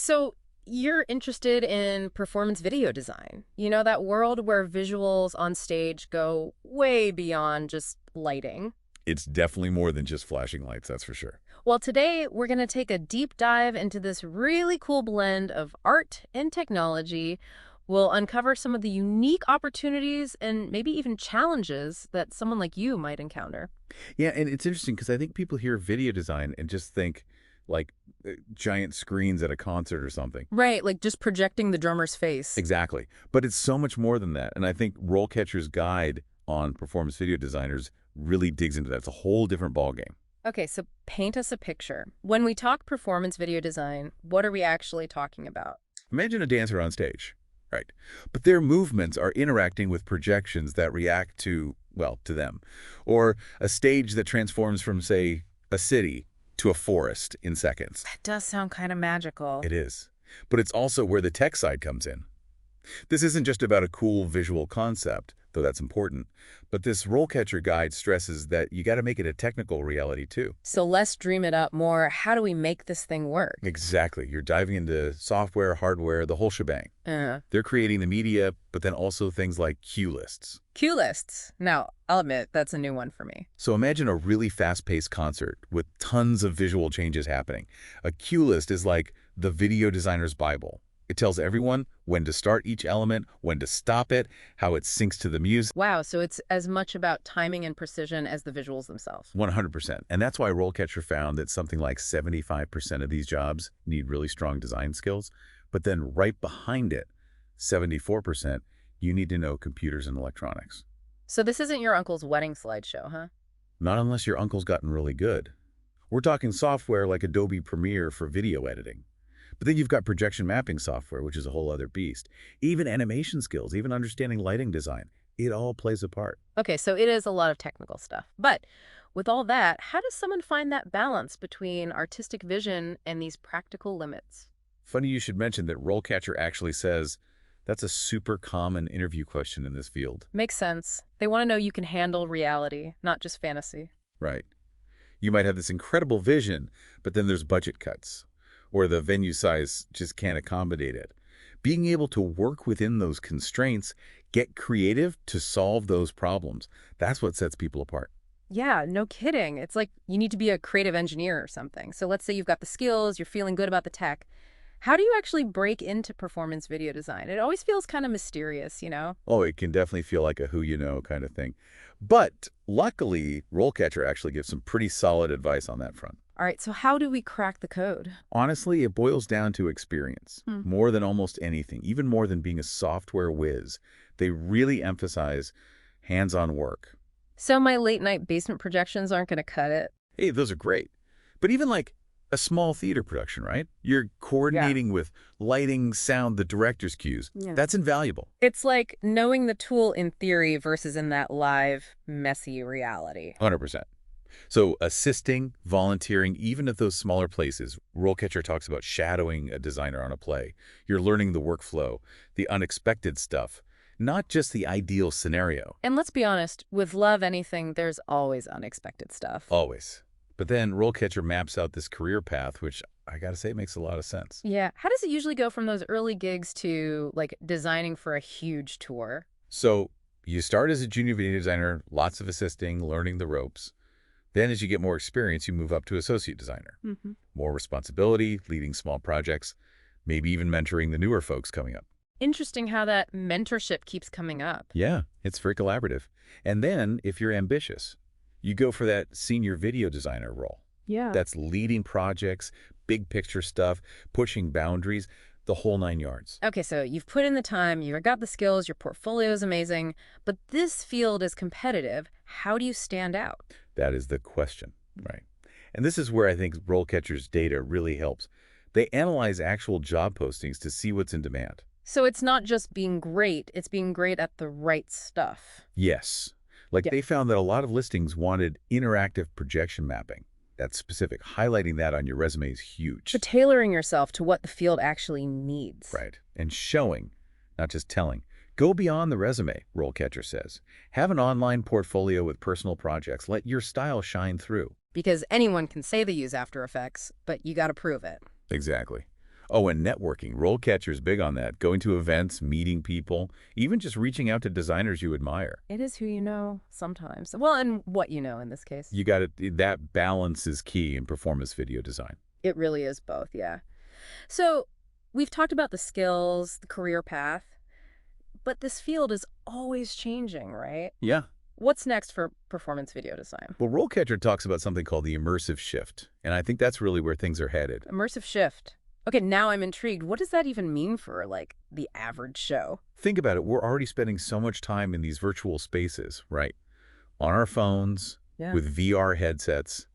So you're interested in performance video design. You know, that world where visuals on stage go way beyond just lighting. It's definitely more than just flashing lights, that's for sure. Well, today we're going to take a deep dive into this really cool blend of art and technology. We'll uncover some of the unique opportunities and maybe even challenges that someone like you might encounter. Yeah, and it's interesting because I think people hear video design and just think like giant screens at a concert or something. Right, like just projecting the drummer's face. Exactly. But it's so much more than that. And I think RoleCatcher's guide on performance video designers really digs into that. It's a whole different ballgame. Okay, so paint us a picture. When we talk performance video design, what are we actually talking about? Imagine a dancer on stage, right? But their movements are interacting with projections that react to, well, to them. Or a stage that transforms from, say, a city to a forest in seconds. That does sound kind of magical. It is. But it's also where the tech side comes in. This isn't just about a cool visual concept, though that's important, but this RoleCatcher guide stresses that you got to make it a technical reality too. So let's dream it up more. How do we make this thing work? Exactly. You're diving into software, hardware, the whole shebang. Uh, They're creating the media, but then also things like cue lists. Cue lists. Now, I'll admit, that's a new one for me. So imagine a really fast-paced concert with tons of visual changes happening. A cue list is like the video designer's Bible. It tells everyone when to start each element, when to stop it, how it syncs to the music. Wow, so it's as much about timing and precision as the visuals themselves. 100%. And that's why RoleCatcher found that something like 75% of these jobs need really strong design skills. But then right behind it, 74%, you need to know computers and electronics. So this isn't your uncle's wedding slideshow, huh? Not unless your uncle's gotten really good. We're talking software like Adobe Premiere for video editing. But then you've got projection mapping software, which is a whole other beast. Even animation skills, even understanding lighting design, it all plays a part. Okay, so it is a lot of technical stuff. But with all that, how does someone find that balance between artistic vision and these practical limits? Funny you should mention that RoleCatcher actually says that's a super common interview question in this field. Makes sense. They want to know you can handle reality, not just fantasy. Right. You might have this incredible vision, but then there's budget cuts, or the venue size just can't accommodate it. Being able to work within those constraints, get creative to solve those problems, that's what sets people apart. Yeah, no kidding. It's like you need to be a creative engineer or something. So let's say you've got the skills, you're feeling good about the tech. How do you actually break into performance video design? It always feels kind of mysterious, you know? Oh, it can definitely feel like a who you know kind of thing. But luckily, RoleCatcher actually gives some pretty solid advice on that front. All right, so how do we crack the code? Honestly, it boils down to experience, more than almost anything, even more than being a software whiz. They really emphasize hands-on work. So my late night basement projections aren't going to cut it. Hey, those are great. But even like a small theater production, right? You're coordinating with lighting, sound, the director's cues. Yeah. That's invaluable. It's like knowing the tool in theory versus in that live, messy reality. 100%. So assisting, volunteering, even at those smaller places, RoleCatcher talks about shadowing a designer on a play. You're learning the workflow, the unexpected stuff, not just the ideal scenario. And let's be honest, with love anything, there's always unexpected stuff. Always. But then RoleCatcher maps out this career path, which I gotta say makes a lot of sense. Yeah. How does it usually go from those early gigs to, like, designing for a huge tour? So you start as a junior video designer, lots of assisting, learning the ropes. Then as you get more experience, you move up to associate designer. More responsibility, leading small projects, maybe even mentoring the newer folks coming up. Interesting how that mentorship keeps coming up. Yeah, it's very collaborative. And then, if you're ambitious, you go for that senior video designer role. Yeah. That's leading projects, big picture stuff, pushing boundaries, the whole 9 yards. Okay, so you've put in the time, you've got the skills, your portfolio is amazing, but this field is competitive. How do you stand out? That is the question, right? And this is where I think RoleCatcher's data really helps. They analyze actual job postings to see what's in demand. So it's not just being great, it's being great at the right stuff. Yes. Like Yeah. they found that a lot of listings wanted interactive projection mapping. That's specific. Highlighting that on your resume is huge. So tailoring yourself to what the field actually needs. Right. And showing, not just telling. Go beyond the resume, RoleCatcher says. Have an online portfolio with personal projects. Let your style shine through. Because anyone can say they use After Effects, but you got to prove it. Exactly. Oh, and networking. RoleCatcher's big on that. Going to events, meeting people, even just reaching out to designers you admire. It is who you know sometimes. Well, and what you know in this case. You got it. That balance is key in performance video design. It really is both, yeah. So we've talked about the skills, the career path, but this field is always changing, right? Yeah. What's next for performance video design? Well, RoleCatcher talks about something called the immersive shift, and I think that's really where things are headed. Immersive shift. Okay, now I'm intrigued. What does that even mean for, like, the average show? Think about it. We're already spending so much time in these virtual spaces, right? On our phones, Yeah. with VR headsets.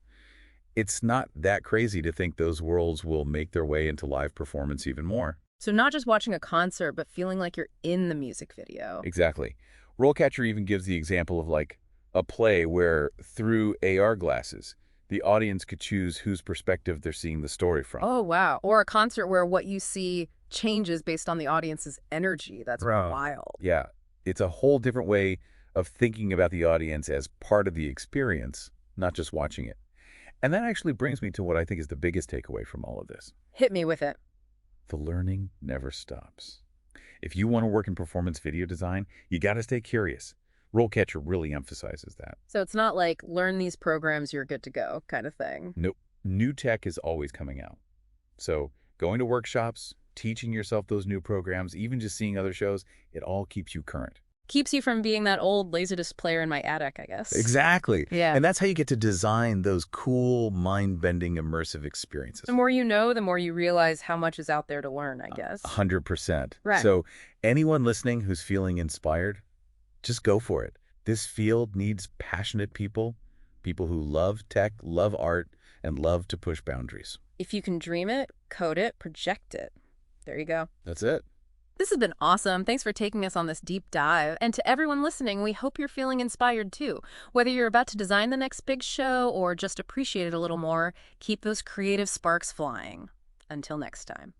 It's not that crazy to think those worlds will make their way into live performance even more. So not just watching a concert, but feeling like you're in the music video. Exactly. RoleCatcher even gives the example of like a play where through AR glasses, the audience could choose whose perspective they're seeing the story from. Oh, wow. Or a concert where what you see changes based on the audience's energy. That's Bro. wild. Yeah, it's a whole different way of thinking about the audience as part of the experience, not just watching it. And that actually brings me to what I think is the biggest takeaway from all of this. Hit me with it. The learning never stops. If you want to work in performance video design, you got to stay curious. RoleCatcher really emphasizes that. So it's not like learn these programs, you're good to go kind of thing. Nope. New tech is always coming out. So going to workshops, teaching yourself those new programs, even just seeing other shows, it all keeps you current. Keeps you from being that old Laserdisc player in my attic, I guess. Exactly. Yeah. And that's how you get to design those cool, mind-bending, immersive experiences. The more you know, the more you realize how much is out there to learn, I guess. 100%. Right. So anyone listening who's feeling inspired, just go for it. This field needs passionate people, people who love tech, love art, and love to push boundaries. If you can dream it, code it, project it. There you go. That's it. This has been awesome. Thanks for taking us on this deep dive. And to everyone listening, we hope you're feeling inspired too. Whether you're about to design the next big show or just appreciate it a little more, keep those creative sparks flying. Until next time.